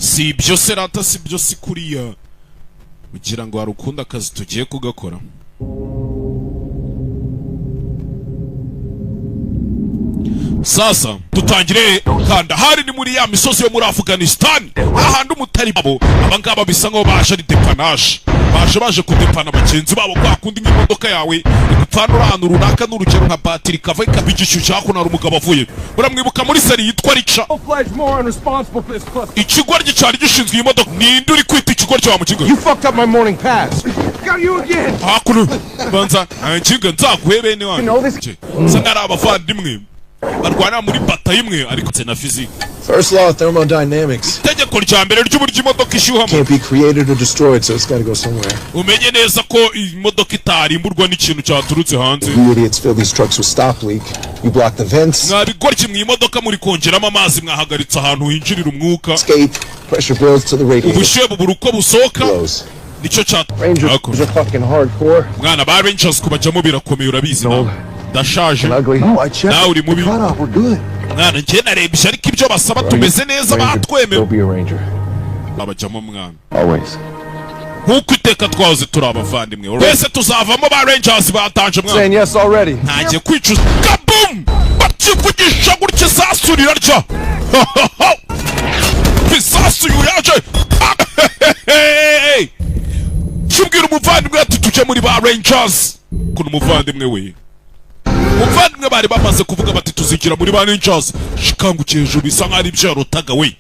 Si ibyo serata, si ibyo si kuriya. Ugira ngo harukunda akazi tugiye kugakora. Sasa tutangire kanda hari ni muri ya misozi yo muri Afghanistan ahandi umutari babo abangaba bisa ngo baje ari depanage baje kudepana abagenzi babo kwa kundi nk'imodoka yawe igupfana ahantu runaka n'urugero nka batiri kava ikabigishu cyako na umugabo avuye muramwibuka muri seri yitwa Richa ikigoryi cyari gishinzwe imodoka ninde uri kwita ikigoryi wa mukingo You fucked up my morning pass. Got you again. Hakuru banza anjinga nzaguhe bene wanyu sangara abavandimwe barwana muri bata imwe ariko na physique. First law of thermodynamics. Tegeko rya mbere ry'uburyo imodoka ishyuhamo. Can't be created or destroyed, so it's got to go somewhere. Umenye neza ko imodoka itarimburwa n'ikintu cyaturutse hanze. You idiots fill these trucks with stop leak. You block the vents. Mwabigorki mu imodoka muri kongeramo amazi mwahagaritse ahantu hinjirira umwuka. Escape. Pressure builds to the radiator. Ubushyuhe buburuko busohoka. Nicyo cyatu. Rangers are fucking hardcore. Mwana ba Rangers kubajamo birakomeye urabizi nawe. Dashaje. Nawe uri mubi. Mwana njye narebye ariko ibyo basaba tumeze neza batwemera. Abajamo mwana. Always. Nkuko iteka twahoze turi abavandimwe. Twese tuzavamo ba Rangers batanje mwana. Saying yes already. Ntagiye kwicuza. Kabum! Bakivugisha gutya sasurira rya. Isasu yaje. Shubwira umuvandimwe ati tujye muri ba Rangers. Kuno umuvandimwe we. Umuvandimwe bari bamaze kuvuga bati tuzigira muri ba Rangers. Shikangukiye hejuru bisa nk'ari ibyo yarotaga we.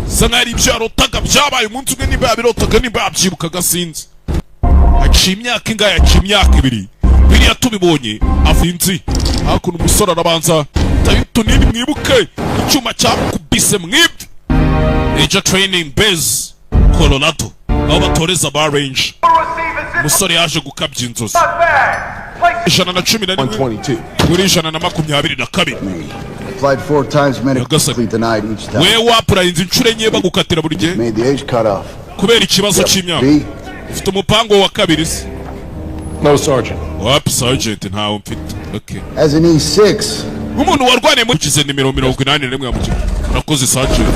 Bisa nk'ari ibyo yarotaga byabaye umunsi umwe niba yabirotaga niba yabyibukaga sinzi. Aciye imyaka ingahe aciye imyaka ibiri. Biriya tubibonye afinzi. Hakuno umusore arabanza tayitu nini mwibuke icyuma cyakubise mwibwe. Major Training Base Colorado aho batoreza ba Range. Umusore yaje gukabya inzozi 111 muri 122 Applied 4 times medically denied each time. We wapura inzi incuro enye bagukatira buri gihe Made the age cut off. kubera ikibazo cy'imyaka. Ufite umupango wa kabiri se? No sergeant. Wap sergeant ntawo mfite. Okay. As an E6. Umuntu warwane mu kize nimero 81 yamukiye. Urakoze sergeant.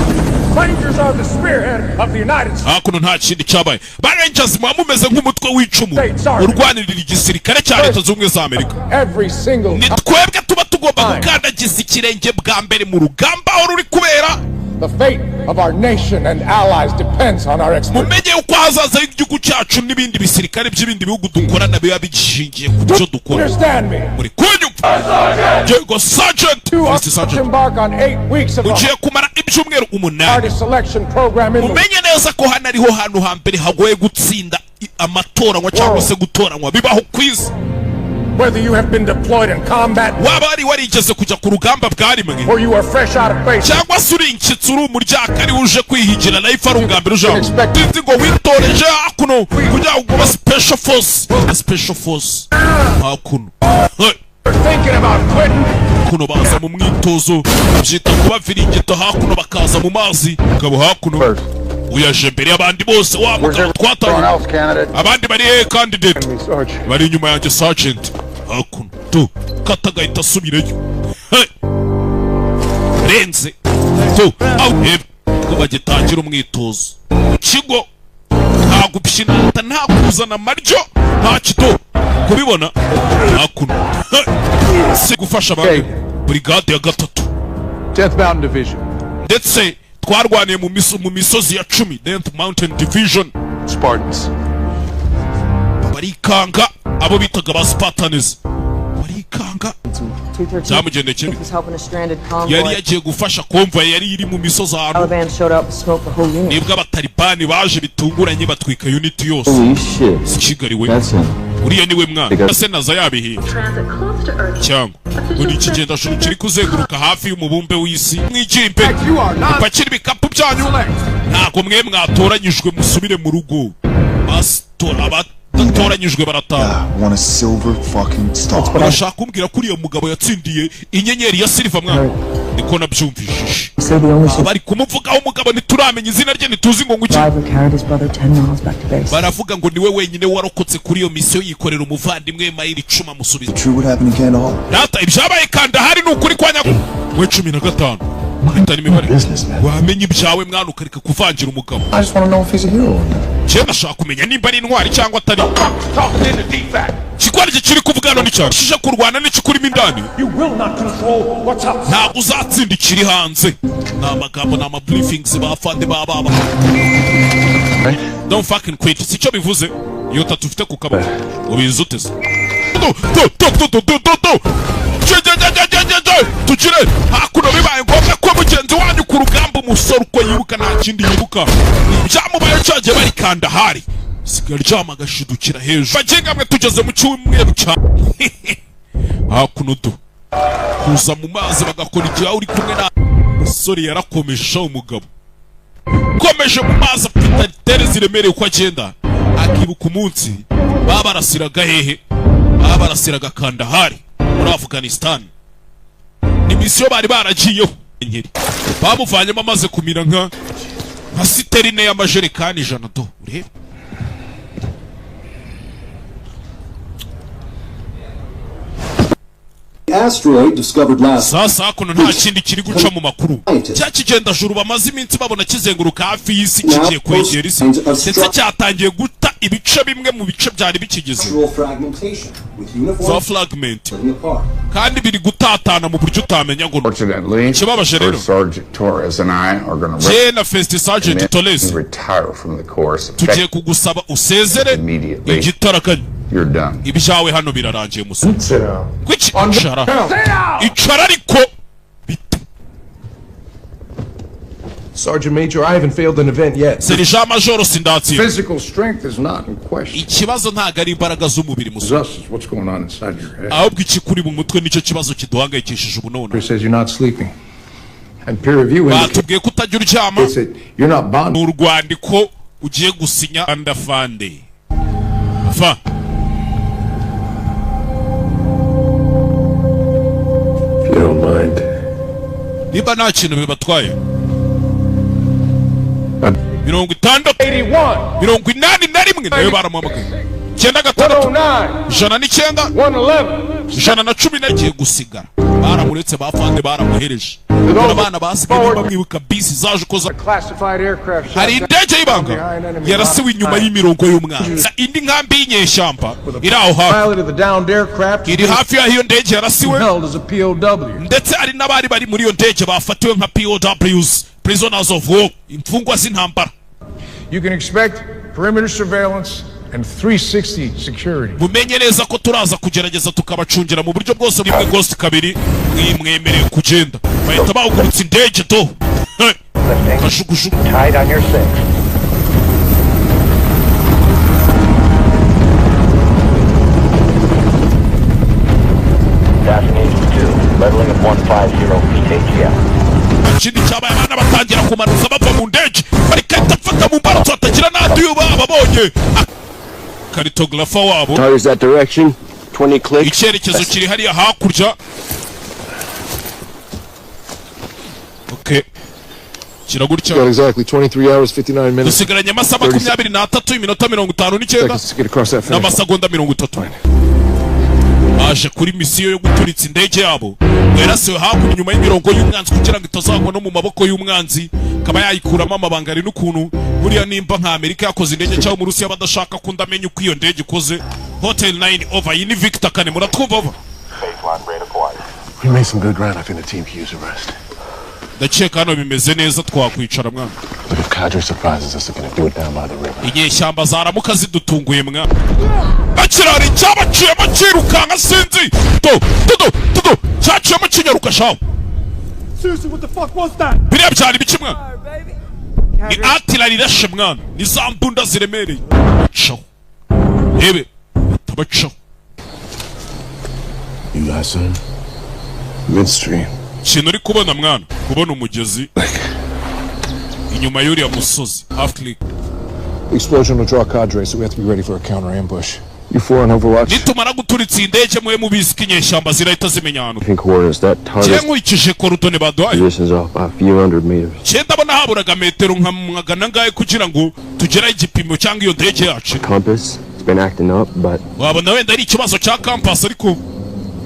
Rangers are the spearhead of the United States. Hakuno nta kindi cyabaye. Ba Rangers mwamumeze nk'umutwe w'icumu. Urwanirira igisirikare cya Leta z'Ubumwe za Amerika. Every single. Ni twebwe tuba tugomba gukandagiza ikirenge bwa mbere mu rugamba aho ruri kubera. The fate of our nation and allies depends on our expertise. Mumenye uko hazaza igihugu cyacu n'ibindi bisirikare by'ibindi bihugu dukorana biba bigishingiye ku byo dukora. Understand me? Muri kunyumva. Yego sergeant. Mr. Sergeant. Embark on 8 weeks of ugiye kumara ibyumweru 8. selection program in mumenye neza ko hano ariho hantu hambere hagoye gutsinda amatoranywa cyangwa se gutoranywa bibaho kwiza. Whether you have been deployed in combat, waba ari warigeze kujya ku rugamba bwari mwe, or you are fresh out of base, cyangwa se uri inshyitsi uri umuryaka ari uje kwihigira life ari ubwa mbere uje ndetse ngo witoreje hakuno kugira ngo ube special force hakuno thinking about quitting. Kuno baza mu mwitozo byita kuba viringito hakuno bakaza mu mazi ngabo hakuno uyaje mbere y'abandi bose wa mugabo twatanye abandi bari candidate bari inyuma yanjye sergeant hakuno tu katagahita asubirayo renze tu aho ko bagitangira umwitozo kigo nta gupshina nta kuzana amaryo nta kito kubibona hakuno se gufasha abantu brigade ya 3 10th Mountain Division ndetse twarwaniye mu misozi ya 10 10th Mountain Division Spartans barikanga abo bitaga ba Spartans barikanga cyamugendekeye yari yagiye gufasha convoy yari iri mu misozi ahantu nibwo abatalibani baje bitunguranye batwika unit yose sikigariwe uriya niwe mwana se naza yabihiye cyangwa uri ikigenda shuru kiri kuzenguruka hafi y'umubumbe w'isi mwijimbe upakira ibikapu byanyu ntago mwe mwatoranyijwe musubire mu rugo bastora batoranyijwe barataha. Urashaka kumbwira ko uriya mugabo yatsindiye inyenyeri ya silver mwana niko nabyumvishije bari kumuvugaho umugabo ntituramenya izina rye ntituzi ngo nguki baravuga ngo niwe wenyine warokotse kuri iyo misiyo yikorera umuvandimwe mayiri 10 amusubiza data ibyabaye kanda hari n'ukuri kwa nyako we 15 Kwitana imibare. Wamenye ibyawe mwana ukareka kuvangira umugabo. I just want to know if he's a hero or not. Je nashaka kumenya nimba ari intwari cyangwa atari. Kikwari kiri kuvugana n'icyo. Shije kurwana n'ikikurimo indani. You will not control what's outside. Ntabwo uzatsinda ikiri hanze. N'amagambo n'ama briefings bafande baba. Don't fucking quit. Sicyo bivuze. Iyo tatufite ku kaboko. Ubizuteze. Tugire hakuno bibaye ngombwa ko mugenzi wanyu ku rugamba umusoro uko yibuka nta kindi yibuka. Byamubaye cyaje bari kanda hari. Sigara ryama agashidukira hejuru. Bagenga mwe tugeze mu cyumweru cya. Hakuno do. Kuza mu mazi bagakora igihe uri kumwe na musore yarakomesha umugabo. Komeje mu mazi afite tere ziremereye uko agenda. Akibuka umunsi babarasiraga hehe? Babarasiraga Kandahari muri Afghanistan. Ni misiyo bari baragiyeho. Bamuvanyemo amaze kumira nka siterine y'amajerekani 100 do. Urebe asteroid discovered last. Sasa kuno nta kindi kiri guca mu makuru. Cya kigenda juru bamaze iminsi babona kizenguruka hafi y'isi kigiye kwegera isi. Ndetse cyatangiye guta ibice bimwe mu bice byari bikigeze. Za fragment. Kandi biri gutatana mu buryo utamenya ngo. Kibabaje rero. Sergeant Torres and I are going to Je na First Sergeant Torres retire from the course. tugiye kugusaba usezere igitarakanye. You're done. Ibyawe hano birarangiye musa. Sit down. Kuki icara. Icara ariko. Sergeant Major, I haven't failed an event yet. Sergeant Major sindatsi. Physical strength is not in question. Ikibazo ntago ari imbaraga z'umubiri musa. This is what's going on inside your head. Ahubwo ikikuri mu mutwe nicyo kibazo kiduhangayikishije ubunona. Peer says you're not sleeping. And peer review Batubwiye kutajya uryama. indicates that you're not bonded. Urwandiko ugiye gusinya andafande. Va. You don't mind. Niba nta kintu bibatwaye. 81. 81 nayo baramuhamagaye. 96 109 111 nagiye gusigara. Baramuretse bafande baramuhereje. Abana basigaye bamwibuka bisi zaje koza. Hari indege y'ibanga yarasiwe inyuma y'imirongo y'umwanzi. Indi nkambi y'inyeshyamba iri aho hafi. Iri hafi ya hiyo ndege yarasiwe. Ndetse ari n'abari bari muri iyo ndege bafatiwe nka POWs, prisoners of war, imfungwa z'intambara. You can expect perimeter surveillance and 360 security. Mumenye neza ko turaza kugerageza tukabacungira mu buryo bwose bimwe Ghost kabiri mwimwemereye kugenda. Bahita bahugurutsa indege do. Kashukushuku. Tied on your 6. Destination 2, leveling at 150 feet ATM. Ikindi cyabaye abana batangira kumanuka bava mu ndege barikahita fata mu mbarutso hatagira n'adiyo babonye. Cartographer wabo. Target's that direction. 20 clicks. Icyerekezo kiri hariya hakurya. Okay. Kiragurya. Got exactly 23 hours 59 minutes. Dusigaranye amasaha 23 iminota 59 n'amasegonda 30. Aje kuri misiyo yo guturitsa indege yabo. Yarasiwe hakurya inyuma y'imirongo y'umwanzi kugira ngo itazagwa no mu maboko y'umwanzi. Kaba yayikuramo amabanga ari n'ukuntu buriya nimba nka Amerika yakoze indege cyangwa mu Rusiya badashaka ko ndamenya uko iyo ndege ikoze. Hotel 9 over yini Victor Kane muratwumva over. We made some good ground. I think the team can use a rest. Ndakeka hano bimeze neza twakwicara mwana. But if Cadre surprises us, they're gonna do it down by the river. Inyeshyamba zaramuka zidutunguye mwana. Akirari cyabaciyemo kirukanga sinzi. Do. Cyaciyemo kinyaruka shawo. Seriously, what the fuck was that? Biriya byari biki mwana? Ni artillery irashe mwana. Ni za mbunda ziremereye. Shawo. Ebe. Tabacawo. You guys son? Midstream. Kintu uri kubona mwana, kubona umugezi inyuma y'uriya musozi half click. Explosion will draw Cadre, so we have to be ready for a counter ambush. You four on Overwatch. Nitumara guturitsa indege mwe mubizi kinyeshyamba zirahita zimenya ahantu. Coordinates that target. Nkurikije korodone baduhaye. Positions off by a few hundred meters. Ndabona haburaga metero nka magana ngahe kugira ngo tugere igipimo cyangwa iyo ndege yacu. Compass, it's been acting up, but wabona wenda ari ikibazo cya campus ariko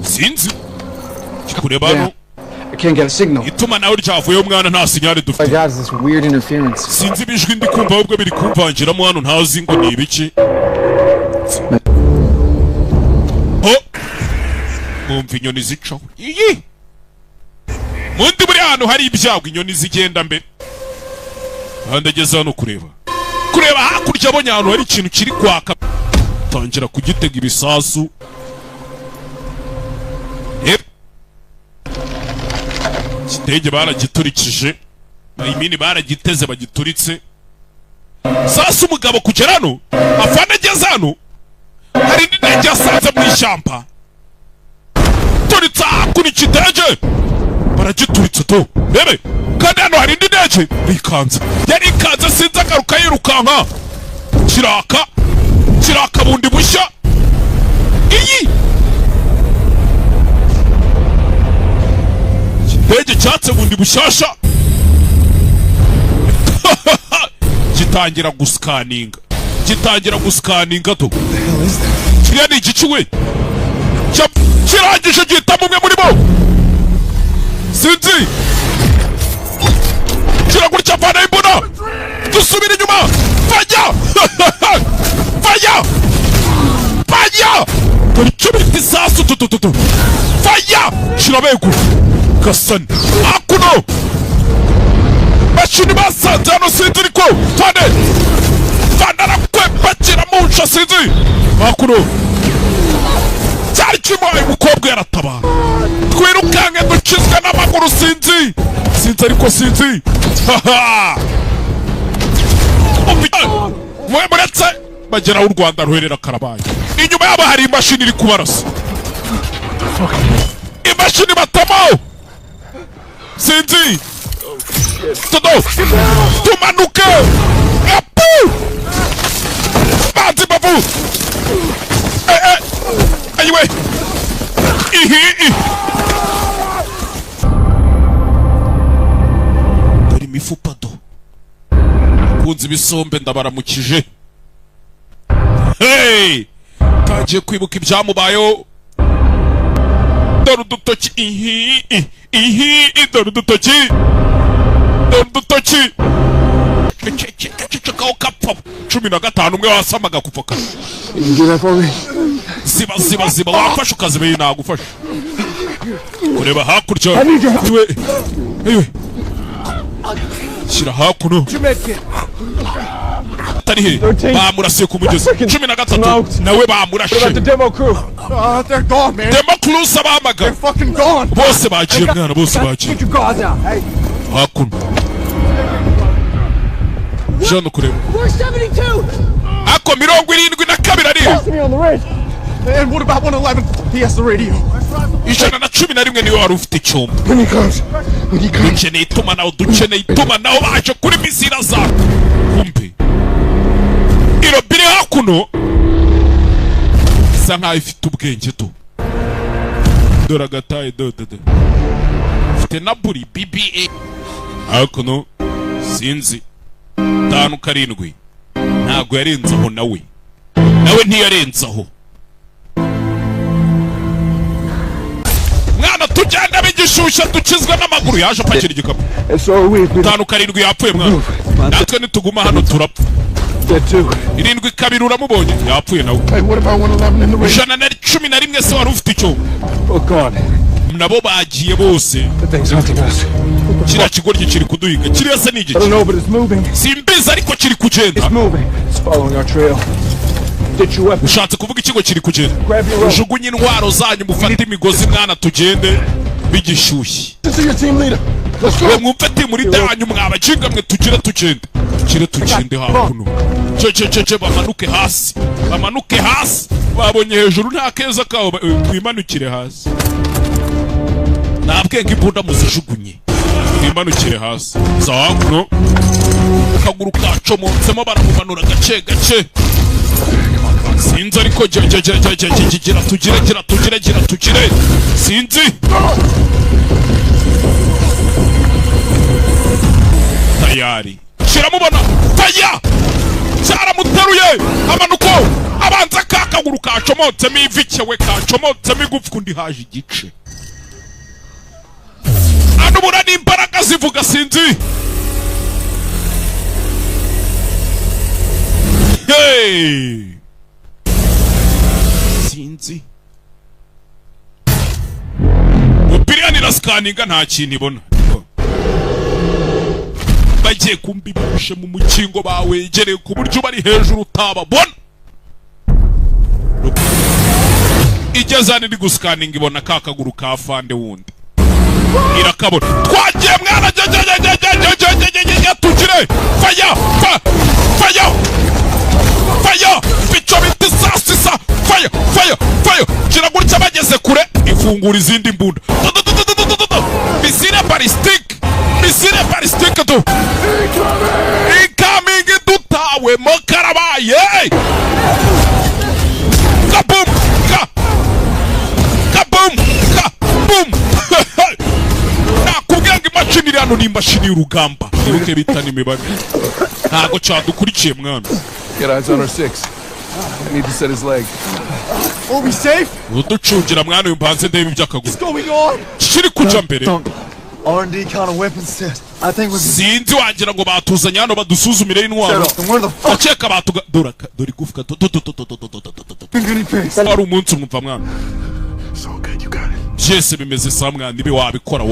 sinzi. Kureba no I can't get a signal. itumanaho ryavuye umwana nta sinyari My dufite. God, is this weird interference? Sinzi ibijwi ndi kumva ahubwo biri kumvangiramo hano ntazi ngo ni ibiki. Mwumva inyoni zicaho. Iyi! Mundi buri hano hari ibyago inyoni zigenda mbere. Handageze hano kureba. Kureba hakurya abonye ahantu hari ikintu kiri kwaka. Tangira kugitega ibisasu. Kitege baragiturikije. Imini baragiteze bagituritse. Sasa umugabo kugera hano afana ageze hano hari n'indege yasanze mu ishyamba. Turitsa kuri kitege baragituritse to rebe kandi hano hari indi ndege bikanze yari ikanze sinzi agaruka yirukanka kiraka bundi bushya. Iyi kitege cyatse bundi bushyashya gitangira gusikaninga to kiriya ni igici we kirangije gihitamo umwe muri bo sinzi kiragurya vana imbona dusubira inyuma fajya dore icyo bita isasu tutututu fajya kirabegura gasani hakuno bashini basanze hano sinzi ariko vanarakwepa munca sinzi hakuno cyari kimuhaye umukobwa yaratabara twirukange dukizwe n'amaguru sinzi ariko sinzi mwe muretse bageraho u Rwanda ruherera Karabaye inyuma yabo hari imashini iri kubarasa imashini batamo sinzi tumanuke banzi bavu ayiwe dore imifupa do kunzi ibisombe ndabaramukije. Hey tagiye kwibuka ibyamubayeho dore udutoki dore udutoki cecekaho kapfa 15 umwe wasamaga kupfoka ziba wafashe ukazibeye nagufasha kureba hakurya ewe shyira hakuno atari he bamurasiye ku mugezi 13 nawe bamurashe demo crew sabamaga bose bagiye mwana bose bagiye hakuno jano kureba ako 72 ari And what about 111? He has the radio. ijana na 11 niwe wari ufite icyuma. Dukeneye itumanaho baje kuri misira za kumpe irobire hakuno isa nkaho ifite ubwenge to dore agataye dode ifite na buri BBA hakuno sinzi 5-7 ntago yarenzaho nawe ntiyarenzaho. Mwana tujyana bigishusha dukizwe n'amaguru yaje apakira igikapu 5-7 yapfuye mwana natwe nituguma hano turapfa 7 uramubonye yapfuye nawe. ijana na 11 se wari ufite icyo nabo bagiye bose kiriya kigoryi kiri kuduhiga kiriya se ni igiki simbizi ariko kiri kugenda ushatse kuvuga ikigo kiri kugenda ujugunye intwaro zanyu mufate imigozi mwana tugende bigishyushye we mwumve timu muri danyu mwabakinga mwe tugende hakuno cece bamanuke hasi babonye hejuru nta keza kawo twimanukire hasi nabwenge imbunda muzijugunye twimanukire hasi za hakuno akaguru kacomotsemo baramumanura gace sinzi ariko gira tugire sinzi tayari shiramubona faya cyaramuteruye amanuko abanza kakaguru kacomotsemo ivi cyewe kacomotsemo igufwa undi haje igice anubura n'imbaraga zivuga sinzi. Hey! Sinzi. Opinion ira scanninga nta kintu ibona. Bagiye kumbibushe mu mukingo bawegereye ku buryo bari hejuru utababona. Igezane ndi guscanning ibona kakaguru ka fande wundi. Irakabona. Twagiye mwana tugire. Fire! Fire! Fire! Bicho biti sasa. Fire! Fire! Fire! Kiragurutse bageze kure ifungura izindi mbunda. Misile ballistic. Misile ballistic tu. Incoming dutawe mo karabaye. Kaboom! Kaboom! Kaboom! Nakubwira ngo imashini iri hano ni imashini y'urugamba. Nibuke bitana imibare. Ntago cyadukurikiye mwana. Get eyes on our 6. I need to set his leg. Are we safe? Uducungira mwana uyu mbanze ndebe iby'akaguru. What's going on? Kiri kuja mbere. R&D counter weapons test. I think we're sinzi wagira ngo batuzanye hano badusuzumire intwaro. Akeka batuga dore gufika. Ari umunsi umva mwana. so good. You got it. Byese bimeze sa mwana nibe wabikora.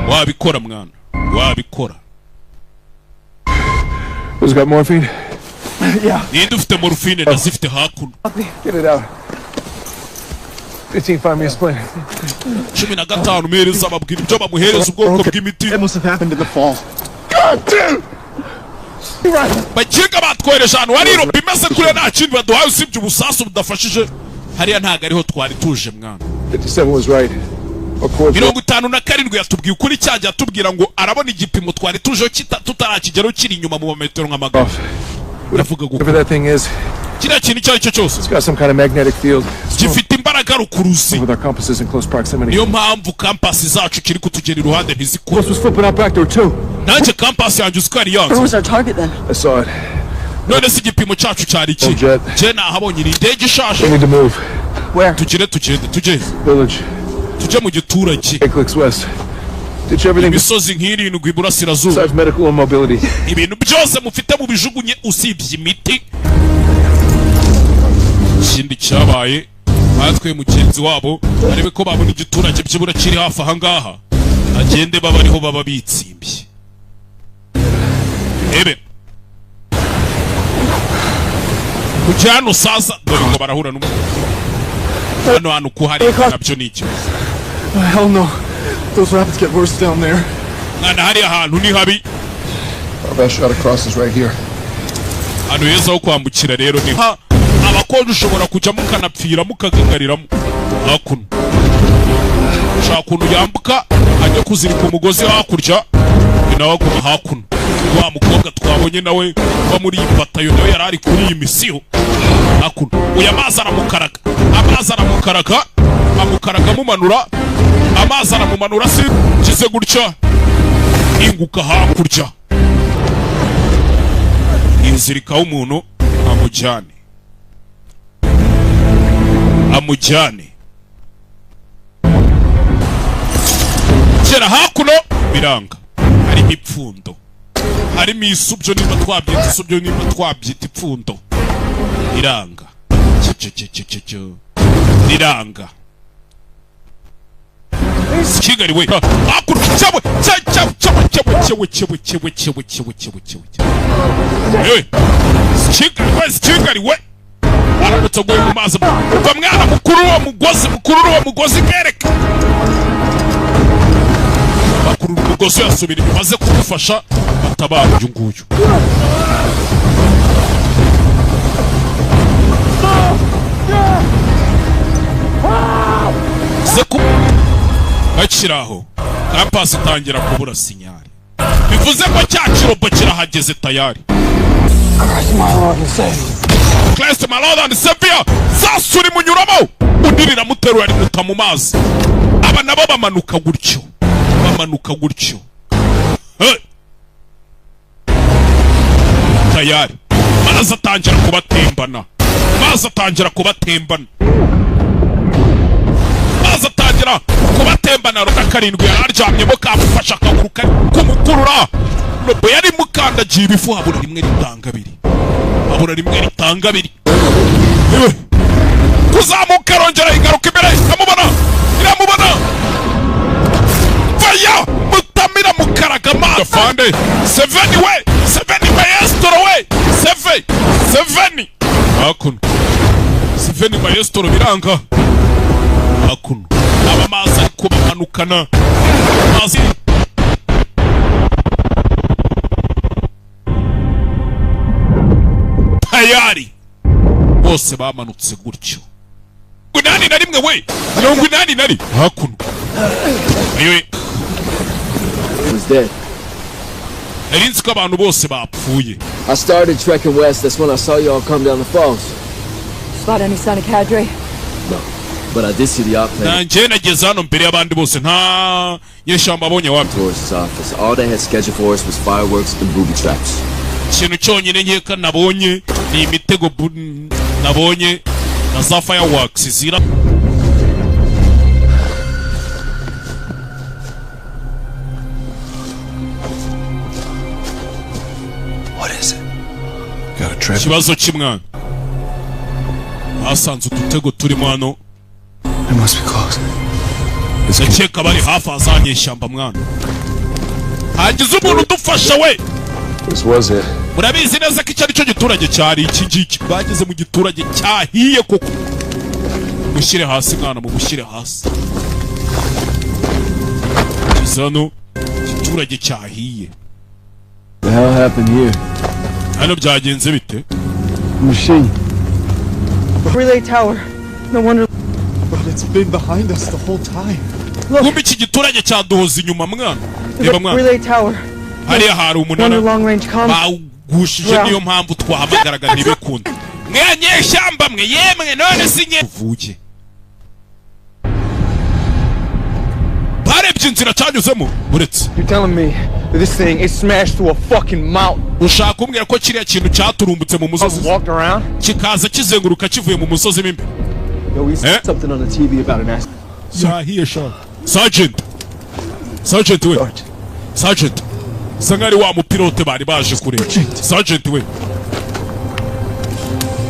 Wabikora mwana. Wabikora. Who's got morphine? Yeah. Ninde ufite morphine ndazifite hakuno. Get it out. 15, find me a splint. 15 muhereza ababwira ibyo bamuhereza ubwoko bw'imiti. It must have happened in the fall. God damn! Bakinga batwohereje ahantu hari robe imeze kure nta kindi baduhaye usibye ubusasu budafashije. Hariya ntago ariho twari tuje mwana. 57 was right. 57 yatubwiye ukuri cyajya atubwira ngo arabona igipimo twari tuje tutarakigero kiri inyuma mu metero nka magana. Uravuga Whatever that thing is, kiriya kintu icyo aricyo cyose it's got some kind of magnetic field. gifite imbaraga rukuruzi. With our compasses in close proximity. Niyo mpamvu kampasi zacu kiri kutugera iruhande ntizikure. Plus was flipping out back there too. Nanjye kampasi yanjye usikari yanze. Where was our target then? I saw it. None se igipimo cyacu cyari iki? Jet. Je nahabonye ni indege We ishaje. need to move. Where? Tugende Village. tujye mu giturage. Clicks west. Ditch everything Imisozi nk'irindwi iburasirazuba. besides medical and mobility. Ibintu byose mufite mu bijugunye usibye imiti. Ikindi cyabaye batwe mugenzi wabo arebe ko babona igiturage byibura kiri hafi aha ngaha. Agende baba ariho baba bitsimbye. Ebe kujyano sasa dore ngo barahura n'umuntu hano kuhari nabyo ni ikibazo. Hell no. Those rapids get worse down there. Mwana hari ahantu ni habi. Our best shot across is right here. Hano heza ho kwambukira rero ni abakonje ushobora kujya mukanapfira mukagagariramo hakuno. Shaka ukuntu yambuka ajya kuzirika umugozi hakurya nawe aguma hakuno. Wa mukobwa twabonye nawe wa muri iyi batayo nawe yarari kuri iyi misiyo hakuno. Uya amazi aramukaraga amukaraga mumanura amazi aramumanura si kize gutya inguka hakurya inzirikaho umuntu amujyane kera hakuno biranga harimo ipfundo harimo isubyo niba twabyita ipfundo iranga riranga Kigali we hakuno cyawe Kigali we aramutse aguye mu mazi va mwana mukuru wa mugozi kereka bakuru umugozi yasubira inyuma aze kudufasha batabara uyu nguyu. Bakiraho kampasi itangira kubura sinyari bivuze ko cya kirobo kirahageze tayari. Christ my Lord and Savior zasuri munyuramo udirira muterura ari muta mu mazi aba nabo bamanuka gutyo tayari maze atangira kubatembana umusaza atangira kubatembana roka karindwi yararyamyemo kamufasha akaguru kumukurura Robo yari mukandagiye ibifu habura rimwe ritanga abiri kuzamuka arongera igaruka imbere iramubona vaya mutamira mukaragama Fande Seveni maestro we Seveni hakuno Seveni maestro biranga hakuno abamazi ariko bamanukana mazi tayari bose bamanutse gutyo 81 we 81 hakuno ayo was dead. Erinzi ko abantu bose bapfuye. I started trekking west. That's when I saw y'all come down the falls. Spot any sign of Cadre? No, but I did see the op plane. Nanje nageze hano mbere y'abandi bose nta yeshamba abonye wapi. Towards his office. All they had scheduled for us was fireworks and booby traps. Ikintu cyonyine nkeka nabonye ni imitego nabonye na za fireworks zira. Kibazo kimwana hasanze udutego turimo hano ndakeka bari hafi azanye ishyamba mwana hagize umuntu udufasha we murabizi neza ko icyo ari cyo giturage cyari iki ngiki bageze mu giturage cyahiye koko mushyire hasi mwana mu mushyire hasi hano giturage cyahiye. The hell happened here? Hano byagenze bite? Machine. Relay tower. No wonder. But it's been behind us the whole time. Kumbe iki giturage cyaduhoza inyuma mwana. Reba mwana. Relay tower. Hariya hari umunara. Long range comms. Bagushije niyo mpamvu twahamagaraga ntibikunda. Mwanyeshyamba mwe yemwe none sinye. Vuge. Barebye inzira cyanyuzemo buretse. You're telling me that this thing is smashed through a fucking mountain? Ushaka kumbwira ko kiriya kintu cyaturumbutse mu musozi. Walked around? Kikaza kizenguruka kivuye mu musozi mimbe. No, we saw something on the TV about an accident. Here, Sergeant we. Sergeant. Sangari wa mupilote bari baje kure. Sergeant we.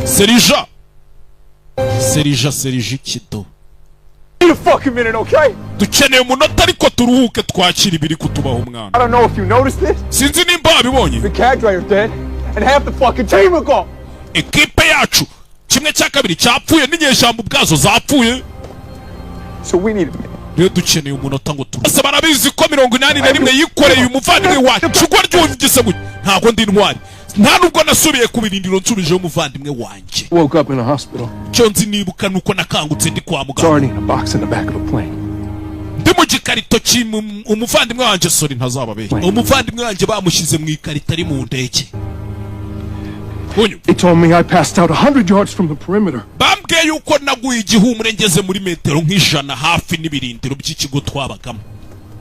Serija kido. Wait a fucking minute, okay? Dukeneye umunota ariko turuhuke twakira ibiri kutubaho umwana. I don't know if you noticed this. Sinzi nimba babibonye. The Cadre are dead and half the fucking team are gone. Ekipe yacu kimwe cya kabiri cyapfuye n'inyeshyamba ubwazo zapfuye. So we need rero dukeneye umunota ngo turuse barabizi ko 81 yikoreye umuvandimwe wacu cyo ryumvise gutya ntago ndi intwari nta nubwo nasubiye ku birindiro nsubije umuvandimwe wanje. Woke up in a hospital. Cyo nzi nibuka nuko nakangutse ndi kwa muganga. Sorry, in a box in the back of a plane. Ndi mu gikarito umuvandimwe wanje sorry ntazababeye. Umuvandimwe wanje bamushyize mu ikarito ari mu ndege. They told me I passed out 100 yards from the perimeter. Bambwiye yuko naguye igihumure ngeze muri metero nk'ijana hafi n'ibirindiro by'ikigo twabagamo.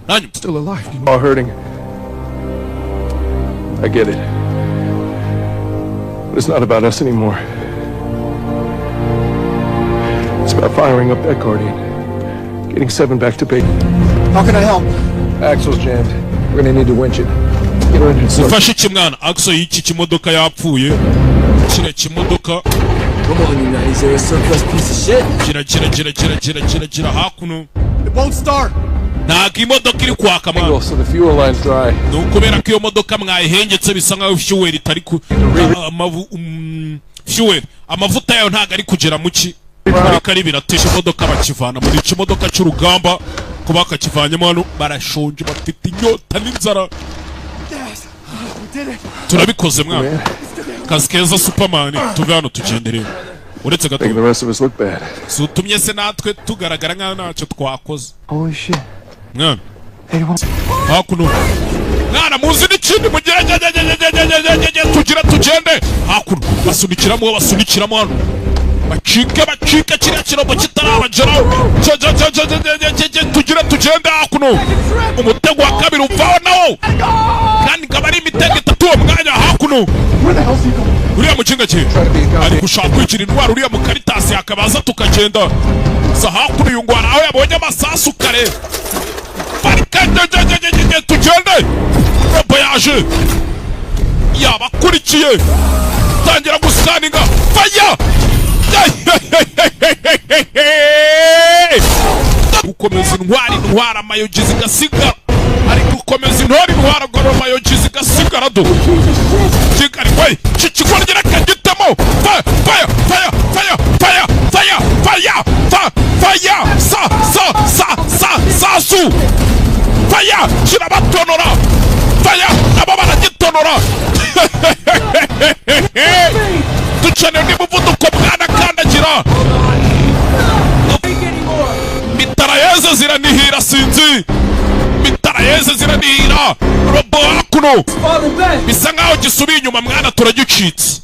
Nanyu still alive. You are hurting. I get it. But it's not about us anymore. It's about firing up that Guardian. Getting 7 back to base. How can I help? Axle's jammed. We're gonna need to winch it. Get her into the ufashe kimwana Axel y'iki kimodoka yapfuye. Kira kimodoka. Come on, you guys, you're a surplus piece of shit. Kira hakuno. It won't start. Ntago imodoka iri kwaka mwana. so the fuel line's dry. Nukubera ko iyo modoka mwayihengetse bisa nkaho fuel itari ku fuel amavuta yayo ntago ari kugera muki. Kari biratesha imodoka bakivana muri kimodoka cy'urugamba kuba bakakivanyemo hano barashonje bafite inyota n'inzara. Turabikoze mwana. Kazi keza Superman tuve hano tugendere. Uretse gato. The rest of us look bad. Sutumye se natwe tugaragara nka ntacyo twakoze. Holy shit. Mwana. Hakuno. Mwana muzi n'ikindi mugerageze tugira tugende. Hakuno basunikiramo hano. Bacike kiriya kirobo kitarabageraho. Tugira tugende hakuno. Umutego wa kabiri uvaho nawo. Kandi ngaba ari imitego itatu uwo mwanya hakuno. hakuno uriya mukinga cye ari gushaka kwikira indwara uriya mu Karitasi yakabaza tukagenda za hakuno uyu ngwara aho yabonye amasasu kare tugende robo yaje yabakurikiye tangira gusaninga faya gukomeza intwara amayogi zigasigara ari gukomeza intwara ngo amayogi zigasigara do kigari we kikigorgera kagitamo faya sasu faya kirabatonora faya abo baragitonora ducane n'umuvuduko mwana kandagira mitarayeze ziranihira sinzi mitarayeze ziranihira robo hakuno bisa nkaho gisubiye inyuma mwana turagicitsa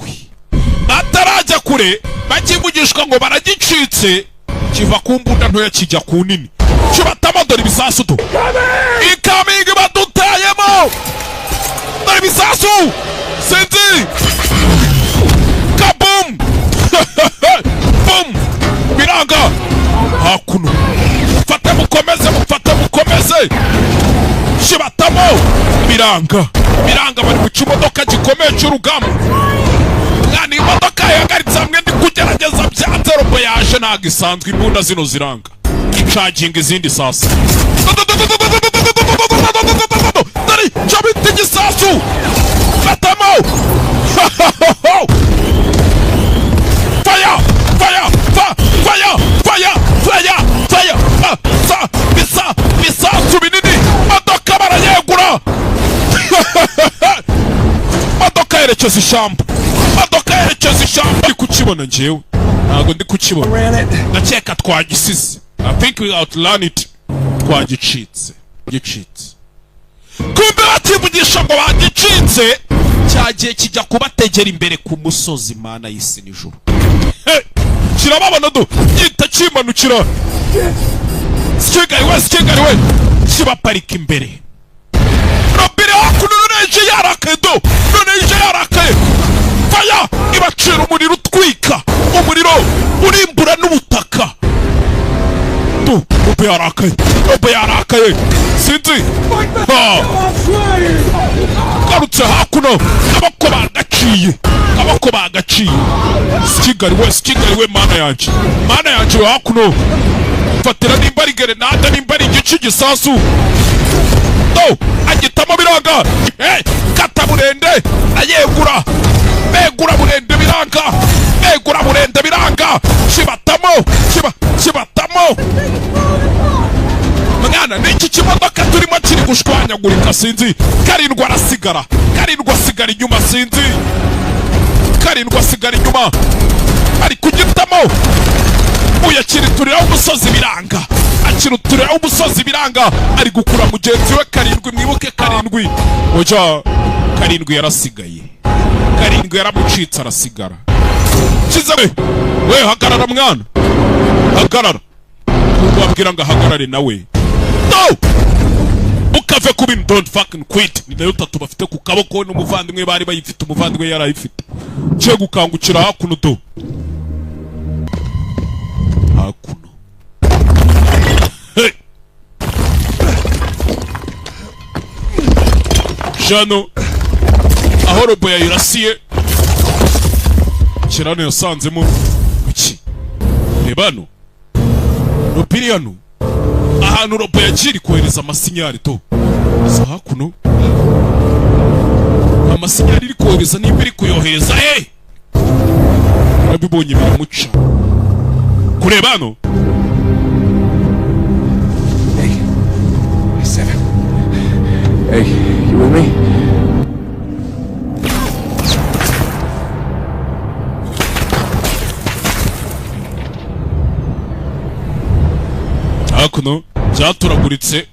we atarajya kure bakivugishwa ngo baragicitse kiva ku mbunda ntoya kijya ku nini kibatamo dore ibisasu do ikamingi badutayemo dore ibisasu sinzi kabum bum biranga hakuno mufate mukomeze kibatamo biranga bari mu kimodoka gikomeye cy'urugamba mwana imodoka yahagaritse hamwe ndi kugerageza byanze robo yaje ntabwo isanzwe imbunda zino ziranga icaginga izindi sasa dore cyo bita igisasu fatamo bisasu binini modoka barayegura modoka yerekeza ishyamba ndi kukibona njyewe ntabwo ndi kukibona ndakeka twagisize I think we outline it twagicitse kumbe bativugisha ngo bagicitse cyagiye kijya kubategera imbere ku musozi mana y'isi n'ijuru kirababona do yita kimanukira sikigari we kibaparika imbere robire hakuno noneje yarakaye faya ibacira umuriro utwika umuriro urimbura n'ubutaka do robo yarakaye sinzi garutse hakuno abako bagaciye sikigari we mana yanje hakuno fatira nimba ari gerenade nimba ari igice gisasu do agitamo biranga kata burende ayegura begura burende biranga kibatamo mwana niki kimodoka turimo kiri gushwanyagurika sinzi karindwa asigara inyuma sinzi ari kugitamo yakirituriraho umusozi biranga ari gukura mugenzi we karindwi mwibuke karindwi yarasigaye yaramucitse arasigara kize we hagarara mwana wabwira ngo ahagarare nawe no ukave ku bintu don't fucking quit ni nayo tatu bafite ku kaboko n'umuvandimwe bari bayifite umuvandimwe yarayifite cyo gukangukira hakuno do hakuno jano aho robo yayirasiye kirano yasanzemo iki rebano robiriano ahantu robo yakiri kohereza amasinyari to za hakuno amasinyari iri kohereza nimba iri kuyohereza nabibonye biramuca kurebano Hey, you with me? hakuno byaturaguritse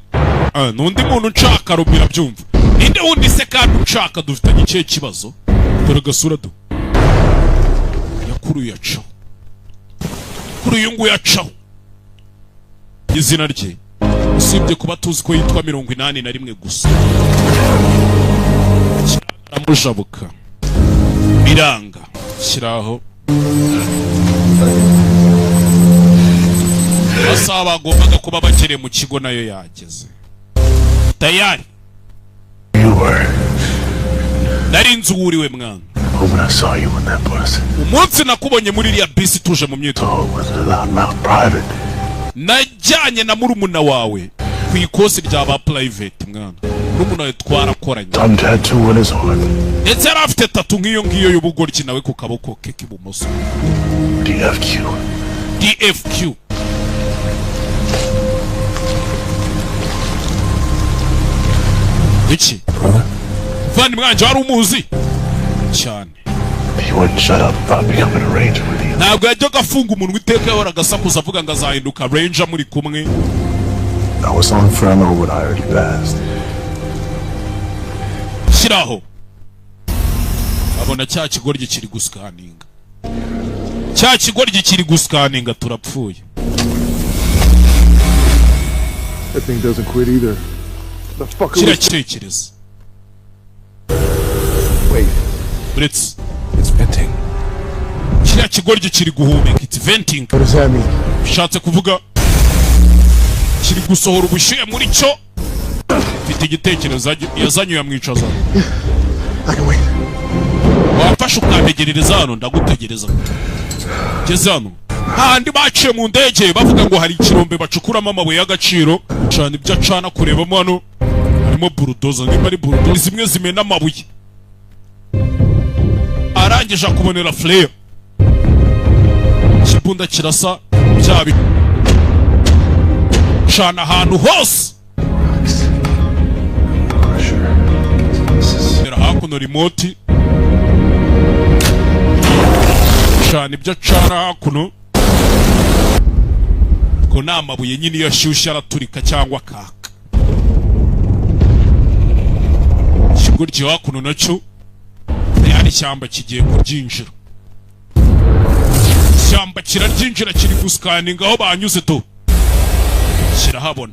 n'undi muntu nshaka rubira byumva ninde wundi se kandi nshaka dufitanye ikihe kibazo dore gasura do yakuru yacaho kuri uyu nguyu yacaho izina rye usibye kuba tuzi ko yitwa 81 gusa amushabuka biranga shiraho basaba bagombaga kuba bakere mu kigo nayo yageze tayari nari nzuwuriwe mwana umunsi nakubonye muri iriya bisi tuje mu myitozo najyanye na murumuna wawe ku ikosi rya ba private mwana murumuna wawe twarakoranye ndetse yari afite tatu nk'iyo ngiyo y'ubugoryi nawe ku kaboko ke k'ibumoso DFQ iki vandi mwanje wari umuzi cyane ntabwo yajyaga afunga umuntu iteka yahoraga asakuza avuga ngo azahinduka ranger muri kumwe shyiraho abona cya kigoryi kiri gusikaninga turapfuye kiratekereza uretse kiriya kigoryi kiri guhumeka it's venting bishatse kuvuga kiri gusohora ubushyuhe muri cyo mfite igitekerezo yazanye uyamwicaza wafashe ukantegerereza hano ndagutegereza ngeze hano hahandi baciye mu ndege bavuga ngo hari ikirombe bacukuramo amabuye y'agaciro cana ibyo acana kurebamo hano harimo burudoza niba ari burudoza zimwe zimena amabuye arangije akubonera flare ikibunda kirasa byabi cana ahantu hose era hakuno remote cana ibyo acana hakuno ko nta mabuye nyine yashyushye araturika cyangwa kaka ikigoryi hakuno nacyo yari ishyamba kigiye kuryinjira ishyamba kiraryinjira kiri gusikaninga aho banyuze to kirahabona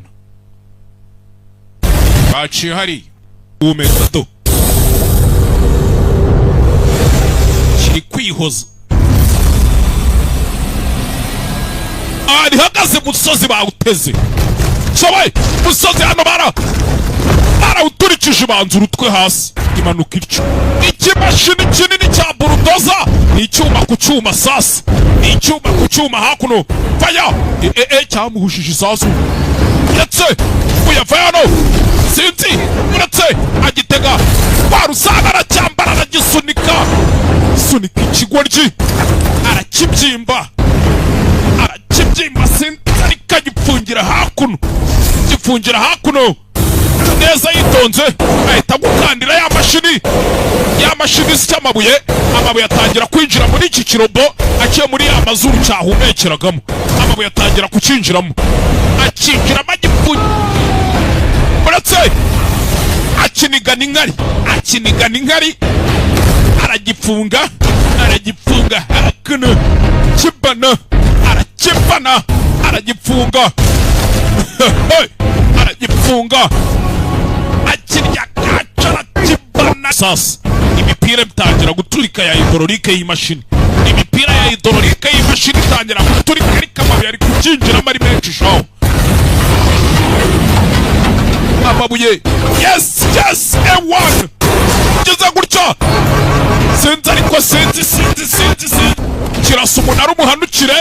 baciye hari umeka to kiri kwihoza rihagaze musozi bawuteze sobe musozi hano barawuturikije banza urutwe hasi imanuka ityo ikimashini kinini cya burudoza ni icyuma ku cyuma sasa ni icyuma ku cyuma hakuno vaya cyamuhushije isasu ndetse uyava hano sinzi uretse agitega warusana aracyambara aragisunika sunika ikigoryi arakibyimba sinzi ariko agipfungira hakuno neza yitonze ahita gukandira ya mashini cy'amabuye amabuye atangira kwinjira muri iki kirobo aciye muri ya mazuru cyahumekeragamo amabuye atangira kucinjiramo akinjiramo agipfungira uretse akinigana inkari aragipfunga hakuno kibana aragipfunga akirya kacara kibana sasa imipira bitangira guturika ya hidrolike y'imashini itangira guturika ariko amabuye ari kukinjiramo ari menshi shaho amabuye yes A1 kugeza gutya sinzi ariko sinzi kirasa umunara umuhanukire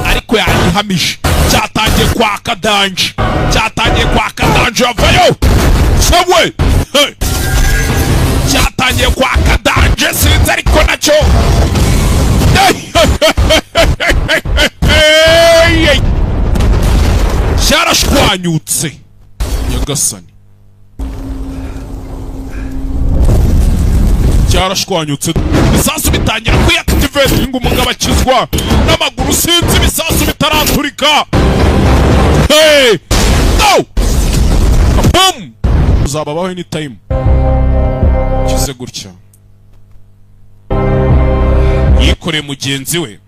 ariko yayihamije cyatangiye kwaka danje avayo sewe cyatangiye kwaka danje sinzi ariko nacyo cyarashwanyutse nyagasani cyarashwanyutse ibisasu bitangira kwiactivate ngo umugabo akizwa n'amaguru sinzi ibisasu bitaraturika no boom uzababaho anytime kize gutya yikoreye mugenzi we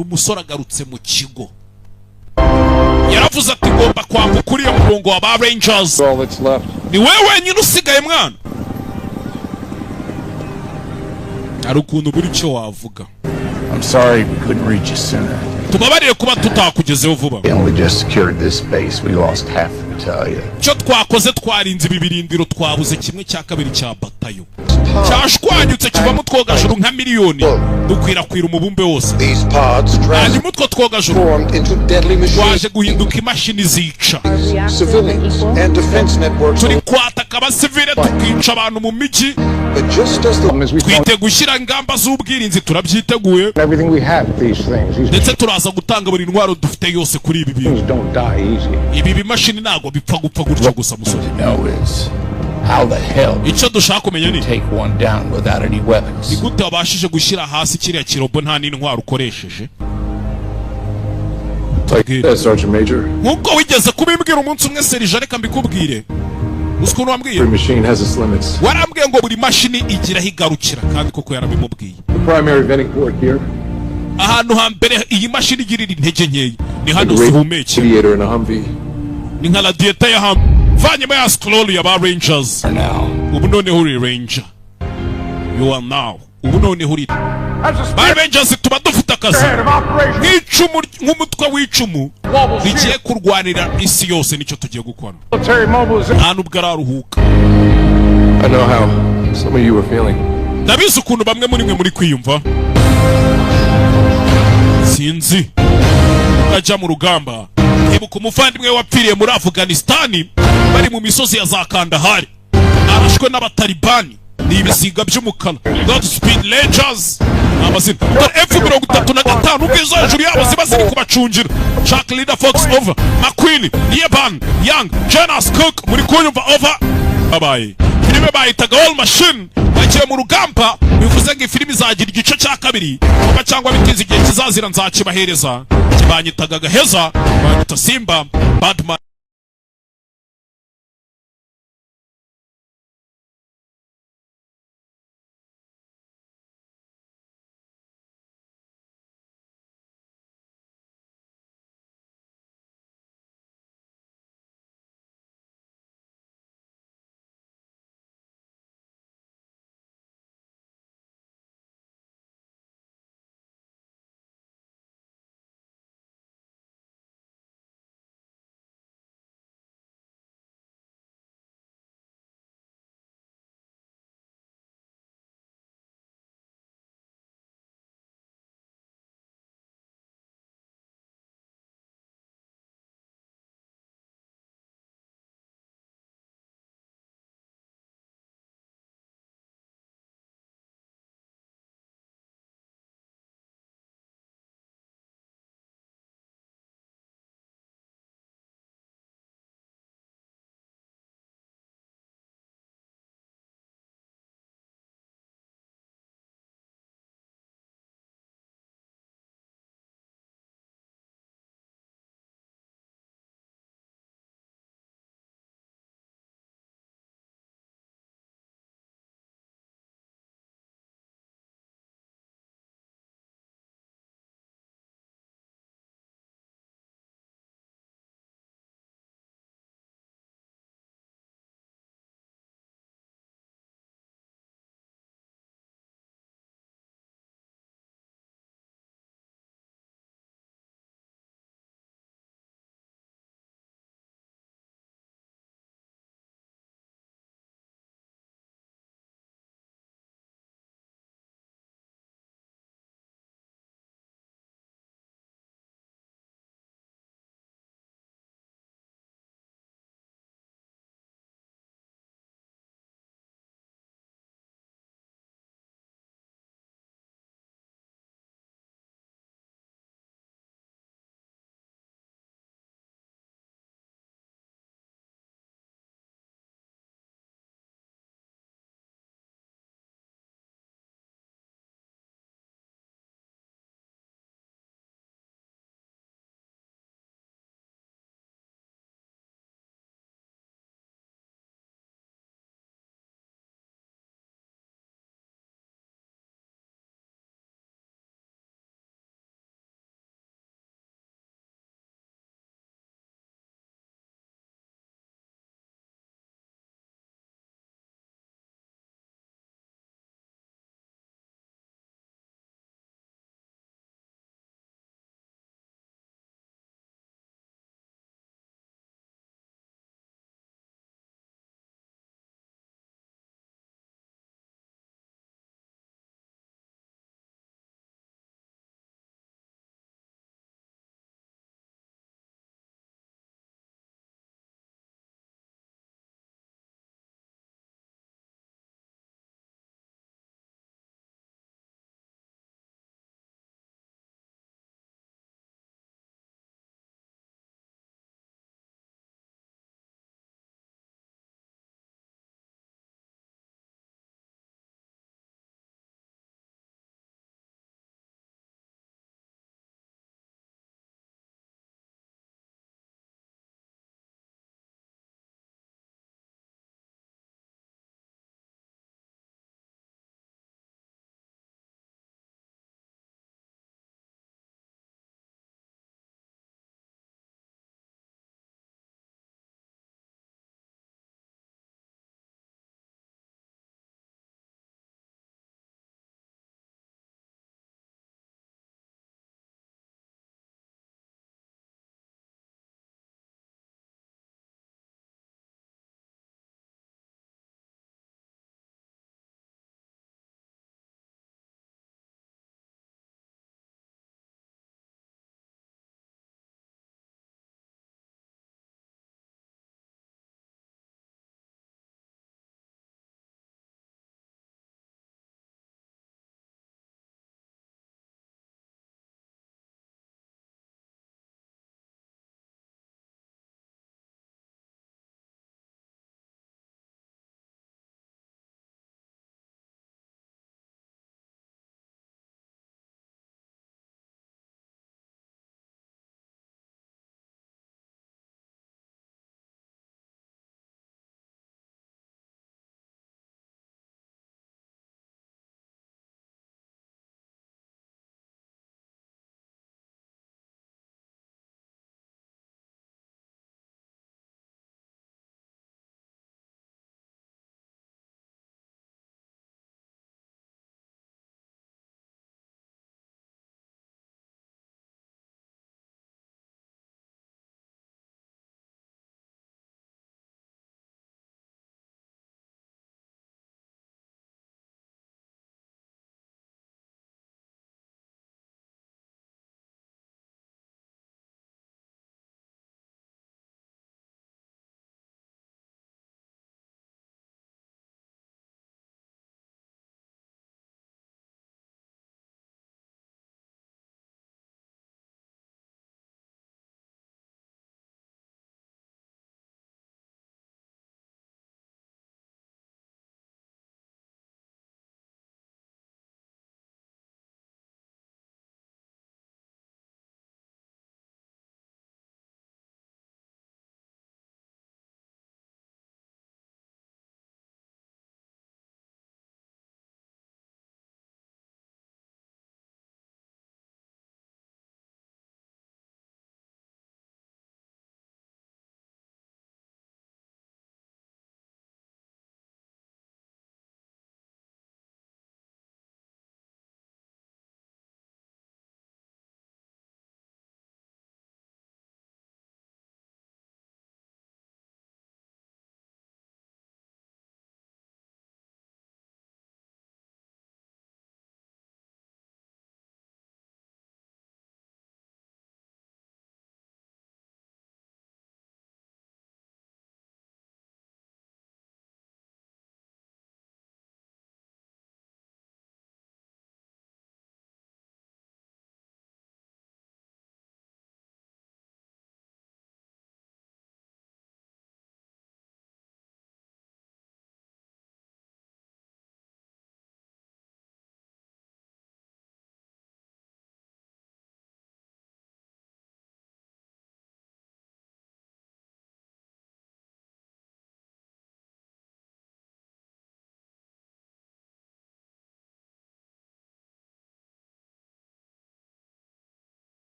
umusore agarutse mu kigo yaravuze ati ngomba kwambuka uriya murongo wa ba Rangers. All that's left. Ni wewe wenyine usigaye mwana. Hari ukuntu buri cyo wavuga. I'm sorry we couldn't reach you sooner. Tubabarire kuba tutakugezeho vuba. We only just secured this base. We lost half the battalion. Cyo twakoze twarinze ibibirindiro twabuze kimwe cya kabiri cya batayo. Cyashwanyutse kivamo twogajuru nka miliyoni. Dukwirakwira umubumbe wose. Ani mutwo twogajuru. Waje guhinduka imashini zica. Civilians and defense networks. Turi kwataka abasivile tukica abantu mu miji. Twite gushyira ingamba z'ubwirinzi turabyiteguye. Everything we have, these things. Ndetse turaza gutanga buri ntwaro dufite yose kuri ibi bintu. Don't die easy. Ibi bimashini ntago bipfa gupfa gutyo gusa musore. How the hell icyo dushaka kumenya ni take one down without any weapons? ni gute wabashije gushyira hasi kiriya kirobo nta n'intwaro ukoresheje? Sergeant Major. Nkuko wigeze kubimbwira umunsi umwe serije, reka mbikubwire. Usikuntu wambwiye? Every machine has its limits. Warambwiye ngo buri mashini igira aho igarukira, kandi koko yarabimubwiye. The primary venting port here. Ahantu hambere iyi mashini igirira intege nkeya ni hano zihumeke. Radiator in a Humvee. Ni nka radiator ya ham. Vanyemo ya scroll ya ba Rangers. Ubu noneho uri Ranger. You are now. Ubu noneho uri ba Rangers tuba dufite akazi. Nk'icumu nk'umutwe w'icumu rigiye kurwanira isi yose nicyo tugiye gukora. Nta nubwo araruhuka. I know how some of you were feeling. Ndabizi ukuntu bamwe muri mwe muri kwiyumva. Sinzi. Ajya mu rugamba. Ibuka umuvandimwe wapfiriye muri Afghanistan bari mu misozi ya za Kandahari. Arashwe n'abatalibani. Ni ibisiga by'umukara. Godspeed Rangers. Amazina. F-35 ubwiza hejuru yabo ziba ziri kubacungira. Chuck Leader Fox over. McQueen, Yeban, Young, Jonas Cook muri kunyumva over. Bye. Filime bayitaga All Machine. Bagiye mu rugamba bivuze ngo ifilimi izagira igice cya kabiri. Kuba cyangwa bitinze igihe kizazira nzakibahereza. Kibanyitaga Gaheza, banyita Simba, Badman.